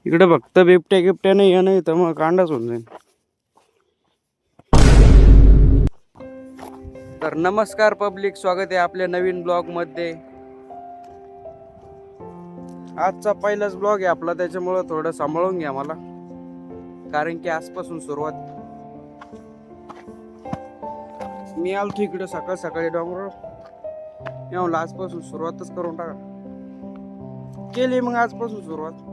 इकडे फक्त बिबट्या गिबट्या नाही नाही तर मग कांडाच होऊन जाईल. तर नमस्कार पब्लिक, स्वागत आहे आपल्या नवीन ब्लॉग मध्ये. आजचा पहिलाच ब्लॉग आहे आपला, त्याच्यामुळे थोडं सांभाळून घ्या मला, कारण की आजपासून सुरुवात. मी आलतो इकडे सकाळ सकाळी डोंगरावर, मी म्हणलं आजपासून सुरुवातच करून टाका. केली मग आजपासून सुरुवात.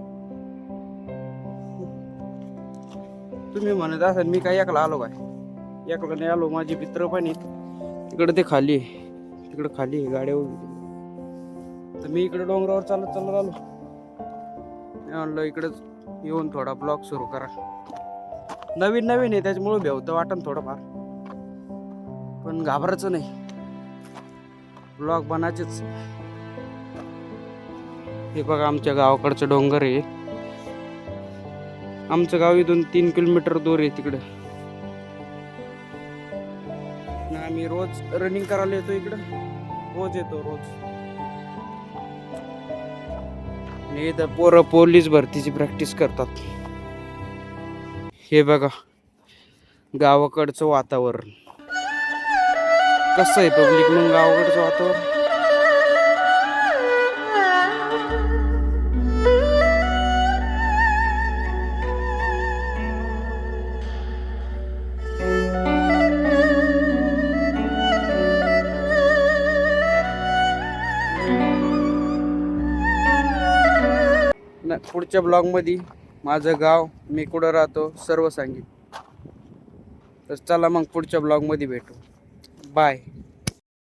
तुम्ही म्हणत असाल मी काय एकला आलो काय? एकला नाही आलो, माझे मित्र पण आहेत इकडे, ते खाली तिकडे खाली गाड्या उभी. तर मी इकडे डोंगरावर चालत चालत आलो. मी म्हणलं इकडेच येऊन थोडा ब्लॉग सुरू करा. नवीन नवीन आहे त्याच्यामुळे भेवतं वाटण थोडंफार, पण घाबरायचं नाही, ब्लॉग बनायचेच. हे बघा आमच्या गावाकडचं डोंगर आहे. आमचं गाव इथून 3 किलोमीटर दूर आहे तिकडे. आम्ही रोज रनिंग करायला येतो इकडं, रोज येतो रोज. इथं पोरं पोलीस भरतीची प्रॅक्टिस करतात. हे बघा गावाकडचं वातावरण कसं आहे पब्लिक. मग गावाकडचं वातावरण पुढच्या ब्लॉग मध्ये माझं गाव, मी कुठं राहतो, सर्व सांगेन. तर चला मग पुढच्या ब्लॉग मध्ये भेटू. बाय.